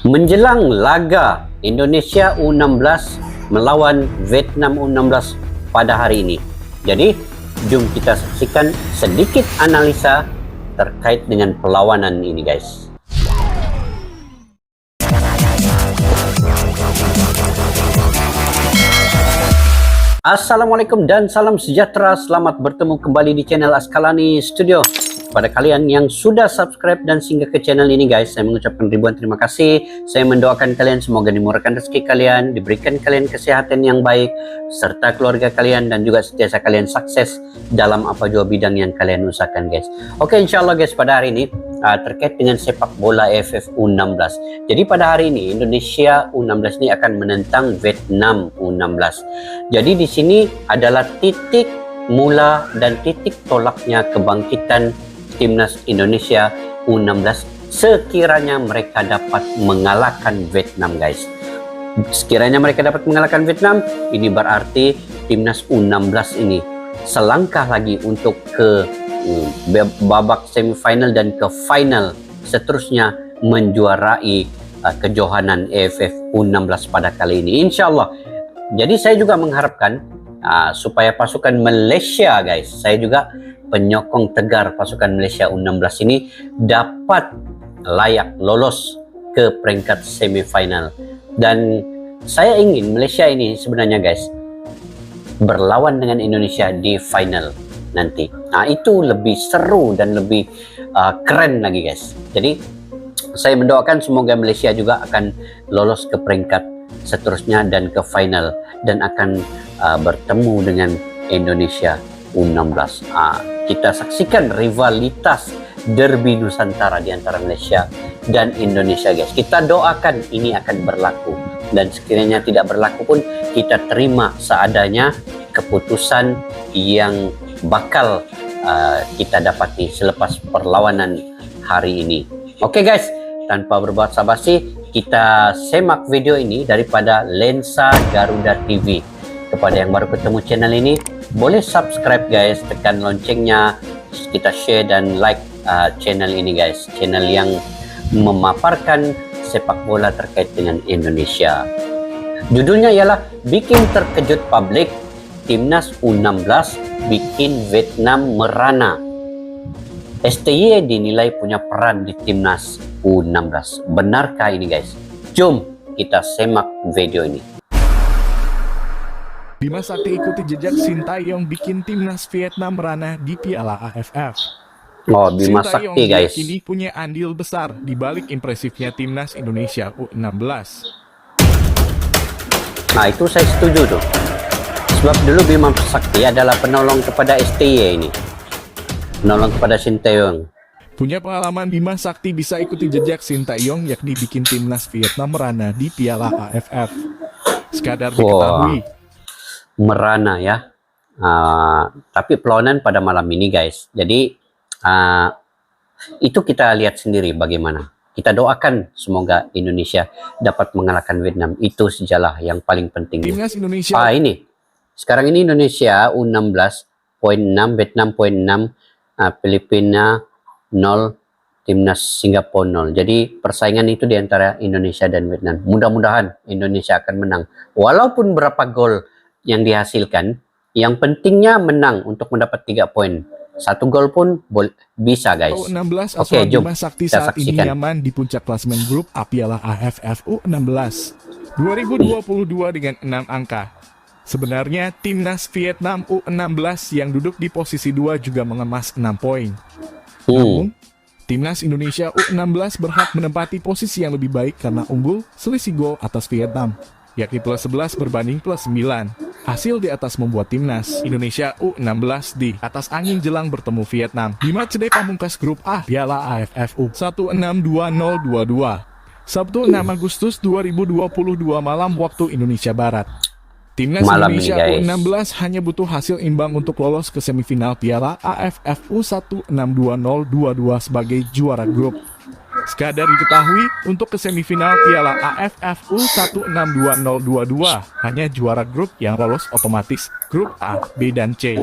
Menjelang laga Indonesia U16 melawan Vietnam U16 pada hari ini. Jadi, jom kita saksikan sedikit analisa terkait dengan perlawanan ini, guys. Assalamualaikum dan salam sejahtera. Selamat bertemu kembali di channel Askalani Studio. Pada kalian yang sudah subscribe dan singgah ke channel ini, guys, saya mengucapkan ribuan terima kasih. Saya mendoakan kalian semoga dimurahkan rezeki kalian, diberikan kalian kesehatan yang baik, serta keluarga kalian, dan juga sentiasa kalian sukses dalam apa jua bidang yang kalian usahakan, guys. Oke, insyaallah, guys, pada hari ini terkait dengan sepak bola AFF U16. Jadi pada hari ini Indonesia U16 ini akan menentang Vietnam U16. Jadi di sini adalah titik mula dan titik tolaknya kebangkitan Timnas Indonesia U16 sekiranya mereka dapat mengalahkan Vietnam, guys. Sekiranya mereka dapat mengalahkan Vietnam, ini berarti Timnas U16 ini selangkah lagi untuk ke babak semifinal dan ke final, seterusnya menjuarai kejohanan AFF U16 pada kali ini, insyaallah. Jadi saya juga mengharapkan supaya pasukan Malaysia, guys, saya juga penyokong tegar pasukan Malaysia U16 ini dapat layak lolos ke peringkat semifinal. Dan saya ingin Malaysia ini sebenarnya, guys, berlawan dengan Indonesia di final nanti. Itu lebih seru dan lebih keren lagi, guys. Jadi saya mendoakan semoga Malaysia juga akan lolos ke peringkat seterusnya dan ke final dan akan bertemu dengan Indonesia U16. Kita saksikan rivalitas derby Nusantara di antara Malaysia dan Indonesia, guys. Kita doakan ini akan berlaku, dan sekiranya tidak berlaku pun kita terima seadanya keputusan yang bakal kita dapati selepas perlawanan hari ini. Oke, guys, tanpa berbahasa basi, kita semak video ini daripada Lensa Garuda TV. Kepada yang baru ketemu channel ini, boleh subscribe, guys, tekan loncengnya, kita share dan like channel ini, guys. Channel yang memaparkan sepak bola terkait dengan Indonesia. Judulnya ialah Bikin Terkejut Publik, Timnas U16 bikin Vietnam merana. STY dinilai punya peran di Timnas U16. Benarkah ini, guys? Jom kita semak video ini. Bima Sakti ikuti jejak Sintayong bikin Timnas Vietnam merana di Piala AFF. Oh, Bima Sakti, guys. Ini punya andil besar di balik impresifnya Timnas Indonesia U16. Nah, itu saya setuju tuh. Sebab dulu Bima Sakti adalah penolong kepada STY ini. Penolong kepada Sintayong. Punya pengalaman, Bima Sakti bisa ikuti jejak Sintayong yakni bikin Timnas Vietnam merana di Piala AFF. Sekadar diketahui. Merana ya. Tapi perlawanan pada malam ini, guys. Jadi itu kita lihat sendiri bagaimana. Kita doakan semoga Indonesia dapat mengalahkan Vietnam. Itu sajalah yang paling penting. Timnas Indonesia. Ini. Sekarang ini Indonesia U16 poin 6, Vietnam poin 6, Filipina 0, Timnas Singapura 0. Jadi persaingan itu di antara Indonesia dan Vietnam. Mudah-mudahan Indonesia akan menang. Walaupun berapa gol yang dihasilkan, yang pentingnya menang untuk mendapat 3 poin. 1 gol pun bisa, guys. U16 Oke, jom Bima Sakti kita saat ini saksikan. nyaman di puncak klasemen grup A Piala AFF U16 2022 dengan 6 angka. Sebenarnya Timnas Vietnam U16 yang duduk di posisi 2 juga mengemas 6 poin. Namun, Timnas Indonesia U16 berhak menempati posisi yang lebih baik karena unggul selisih gol atas Vietnam, yakni plus 11 berbanding plus 9. Hasil di atas membuat Timnas Indonesia U16 di atas angin jelang bertemu Vietnam di matchday pamungkas grup A Piala AFF U162022 Sabtu 6 Agustus 2022 malam waktu Indonesia Barat. Timnas Indonesia U16 hanya butuh hasil imbang untuk lolos ke semifinal Piala AFF U162022 sebagai juara grup. Sekadar diketahui, untuk ke semifinal Piala AFF U162022 hanya juara grup yang lolos otomatis, grup A, B, dan C.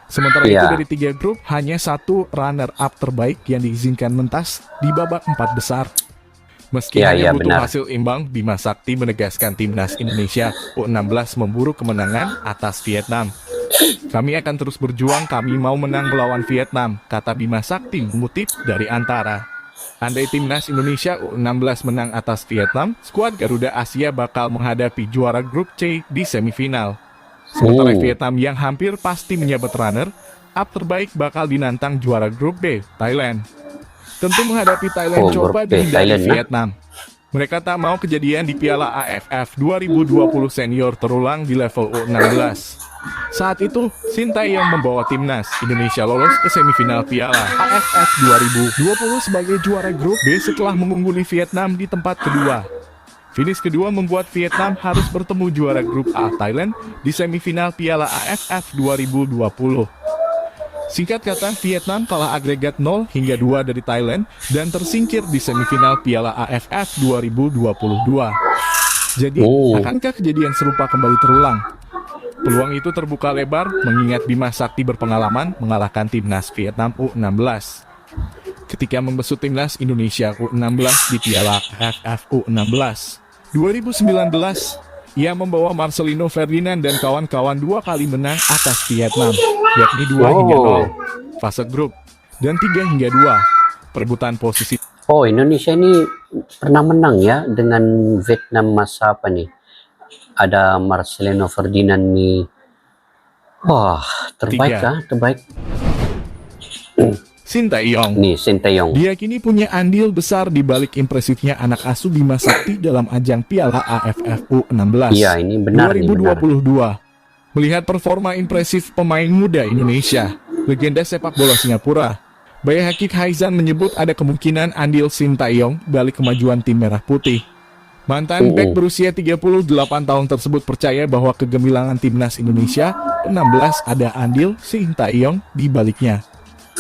Sementara itu dari 3 grup, hanya 1 runner-up terbaik yang diizinkan mentas di babak 4 besar. Meski Ya, hanya ya, butuh benar. hasil imbang, Bima Sakti menegaskan timnas Indonesia U16 memburu kemenangan atas Vietnam. Kami akan terus berjuang, kami mau menang melawan Vietnam, kata Bima Sakti mengutip dari Antara. Andai timnas Indonesia U16 menang atas Vietnam, skuad Garuda Asia bakal menghadapi juara grup C di semifinal. Sementara Vietnam yang hampir pasti menyabet runner-up terbaik bakal dinantang juara grup B, Thailand. Tentu menghadapi Thailand Grup coba B, dihindari Thailand, nah. Vietnam. Mereka tak mau kejadian di Piala AFF 2020 senior terulang di level U16. Saat itu, Sintayong membawa timnas Indonesia lolos ke semifinal Piala AFF 2020 sebagai juara grup B setelah mengungguli Vietnam di tempat kedua. Finish kedua membuat Vietnam harus bertemu juara grup A Thailand di semifinal Piala AFF 2020. Singkat kata, Vietnam kalah agregat 0 hingga 2 dari Thailand dan tersingkir di semifinal Piala AFF 2022. Jadi, akankah kejadian serupa kembali terulang? Peluang itu terbuka lebar mengingat Bima Sakti berpengalaman mengalahkan timnas Vietnam U16. Ketika membesut timnas Indonesia U16 di Piala AFF U16 2019, ia membawa Marcelino Ferdinand dan kawan-kawan 2 kali menang atas Vietnam, yakni 2-0 fase grup dan 3-2 perebutan posisi. Oh, Indonesia ini pernah menang ya dengan Vietnam masa apa nih? Ada Marcelino Ferdinand nih. Wah, terbaik Tiga. lah, terbaik. Sintayong Nih, Sintayong. dia kini punya andil besar di balik impresifnya anak asuh Bima Sakti dalam ajang Piala AFF U16 Iya, ini benar nih, benar. 2022. Melihat performa impresif pemain muda Indonesia, legenda sepak bola Singapura, Bayi Hakik Haizan menyebut ada kemungkinan andil Sintayong balik kemajuan tim Merah Putih. Mantan bek berusia 38 tahun tersebut percaya bahwa kegemilangan timnas Indonesia 16 ada andil Sintayong di baliknya.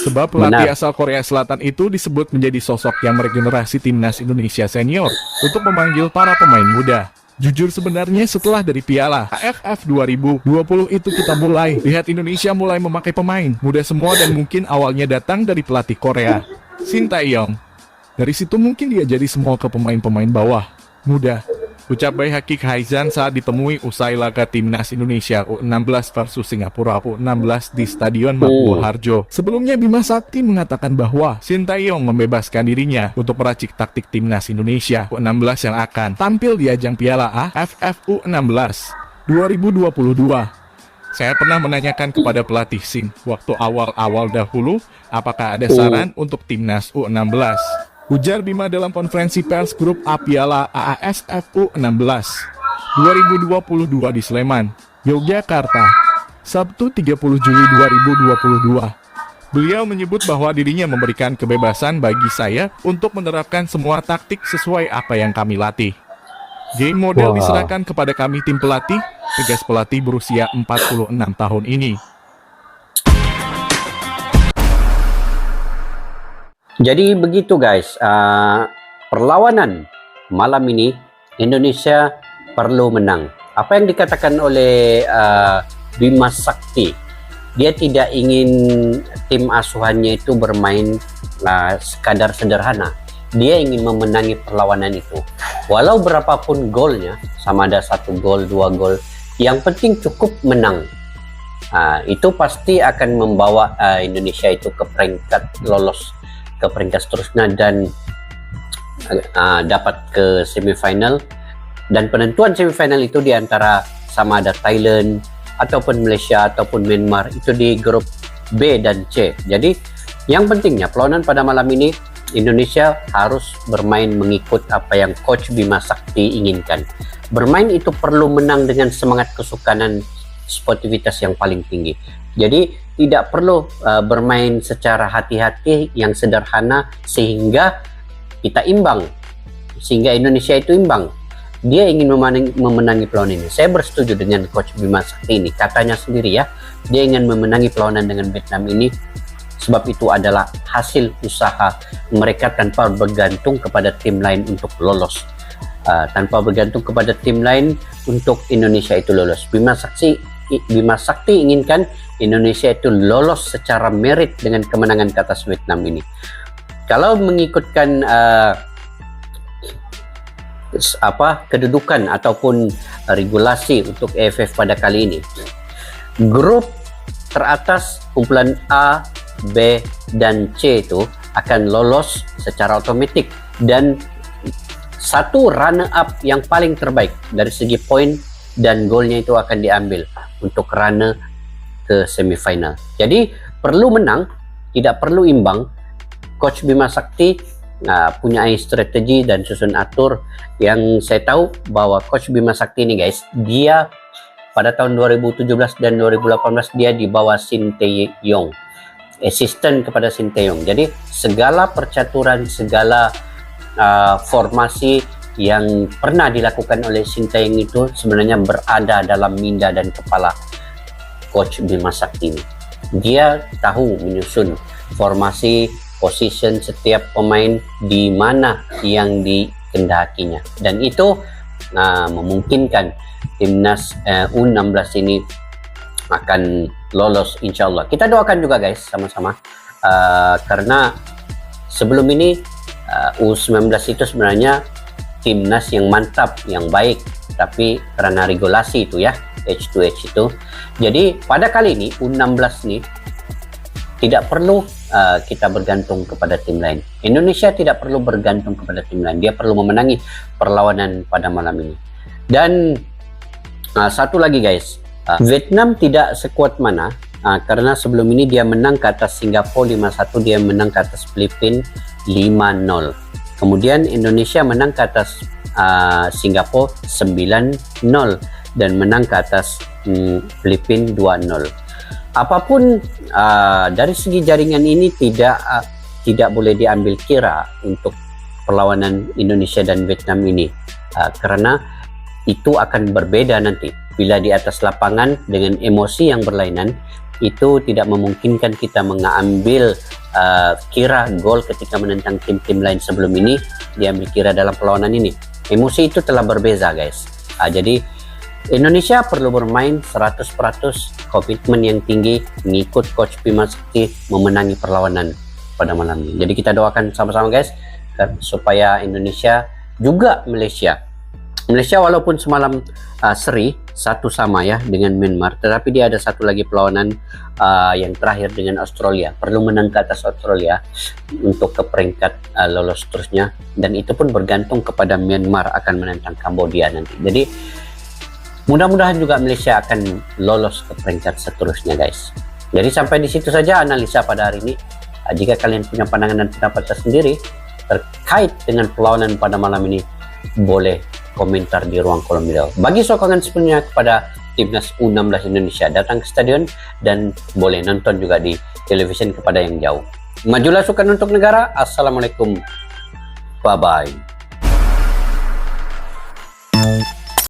Sebab pelatih Benar. asal Korea Selatan itu disebut menjadi sosok yang meregenerasi timnas Indonesia senior untuk memanggil para pemain muda. Jujur sebenarnya setelah dari Piala AFF 2020 itu kita mulai lihat Indonesia mulai memakai pemain muda semua dan mungkin awalnya datang dari pelatih Korea, Sintayong. Dari situ mungkin dia jadi semua ke pemain-pemain bawah, muda. Ucap Bayi Hakik Haizan saat ditemui usai laga timnas Indonesia U16 versus Singapura U16 di Stadion Maguwo Harjo. Sebelumnya Bima Sakti mengatakan bahwa Sintayong membebaskan dirinya untuk meracik taktik timnas Indonesia U16 yang akan tampil di ajang Piala AFF U16 2022. Saya pernah menanyakan kepada pelatih Sin waktu awal-awal dahulu apakah ada saran untuk timnas U16. Ujar Bima dalam konferensi pers grup A Piala AASF U16 2022 di Sleman, Yogyakarta, Sabtu 30 Juli 2022. Beliau menyebut bahwa dirinya memberikan kebebasan bagi saya untuk menerapkan semua taktik sesuai apa yang kami latih. Game model diserahkan kepada kami tim pelatih, tegas pelatih berusia 46 tahun ini. Jadi begitu guys, perlawanan malam ini Indonesia perlu menang. Apa yang dikatakan oleh Bima Sakti, dia tidak ingin tim asuhannya itu bermain sekadar sederhana. Dia ingin memenangi perlawanan itu. Walau berapapun golnya, sama ada 1 gol, 2 gol, yang penting cukup menang. Itu pasti akan membawa Indonesia itu ke peringkat lolos ke peringkat seterusnya dan dapat ke semifinal, dan penentuan semifinal itu diantara sama ada Thailand ataupun Malaysia ataupun Myanmar, itu di grup B dan C. Jadi yang pentingnya perlawanan pada malam ini Indonesia harus bermain mengikut apa yang Coach Bima Sakti inginkan. Bermain itu perlu menang dengan semangat kesukanan, sportivitas yang paling tinggi. Jadi tidak perlu bermain secara hati-hati yang sederhana sehingga kita imbang, sehingga Indonesia itu imbang. Dia ingin memenangi perlawanan ini. Saya bersetuju dengan Coach Bima Sakti ini. Katanya sendiri ya, dia ingin memenangi perlawanan dengan Vietnam ini sebab itu adalah hasil usaha mereka tanpa bergantung kepada tim lain untuk lolos. Tanpa bergantung kepada tim lain untuk Indonesia itu lolos. Bima Sakti inginkan Indonesia itu lolos secara merit dengan kemenangan ke atas Vietnam ini. Kalau mengikutkan kedudukan ataupun regulasi untuk AFF pada kali ini. Grup teratas kumpulan A, B, dan C itu akan lolos secara otomatis, dan satu runner up yang paling terbaik dari segi poin dan golnya itu akan diambil untuk runner ke semifinal. Jadi perlu menang, tidak perlu imbang. Coach Bima Sakti punya strategi dan susun atur. Yang saya tahu bahwa Coach Bima Sakti ini guys, dia pada tahun 2017 dan 2018 dia di bawah Shin Tae-yong, asisten kepada Shin Tae-yong. Jadi segala percaturan, segala formasi yang pernah dilakukan oleh Shin Tae-yong itu sebenarnya berada dalam minda dan kepala Coach Bima Sakti ini. Dia tahu menyusun formasi, position setiap pemain di mana yang dikendakinya, dan itu memungkinkan timnas U16 ini akan lolos insya Allah. Kita doakan juga guys sama-sama, karena sebelum ini U19 itu sebenarnya timnas yang mantap, yang baik, tapi karena regulasi itu ya, H2H itu, jadi pada kali ini U16 nih tidak perlu kita bergantung kepada tim lain. Indonesia tidak perlu bergantung kepada tim lain. Dia perlu memenangi perlawanan pada malam ini. Dan satu lagi guys, Vietnam tidak sekuat mana, karena sebelum ini dia menang ke atas Singapura 5-1, dia menang ke atas Filipina 5-0. Kemudian Indonesia menang ke atas Singapura 9-0 dan menang ke atas Filipina 2-0. Apapun dari segi jaringan ini tidak boleh diambil kira untuk perlawanan Indonesia dan Vietnam ini, karena itu akan berbeda nanti bila di atas lapangan dengan emosi yang berlainan. Itu tidak memungkinkan kita mengambil kira gol ketika menentang tim-tim lain sebelum ini diambil kira dalam perlawanan ini. Emosi itu telah berbeza guys. Jadi Indonesia perlu bermain 100%, komitmen yang tinggi, mengikut Coach Bima Sakti memenangi perlawanan pada malam ini. Jadi kita doakan sama-sama guys, supaya Indonesia juga Malaysia walaupun semalam seri 1-1 ya dengan Myanmar, tetapi dia ada satu lagi perlawanan yang terakhir dengan Australia. Perlu menang ke atas Australia untuk ke peringkat lolos terusnya, dan itu pun bergantung kepada Myanmar akan menentang Kambodia nanti. Jadi mudah-mudahan juga Malaysia akan lolos ke peringkat seterusnya guys. Jadi sampai di situ saja analisa pada hari ini. Jika kalian punya pandangan dan pendapat tersendiri terkait dengan perlawanan pada malam ini, boleh komentar di ruang kolom video. Bagi sokongan sepenuhnya kepada timnas U16 Indonesia, datang ke stadion dan boleh nonton juga di televisi kepada yang jauh. Majulah sukan untuk negara. Assalamualaikum. Bye-bye.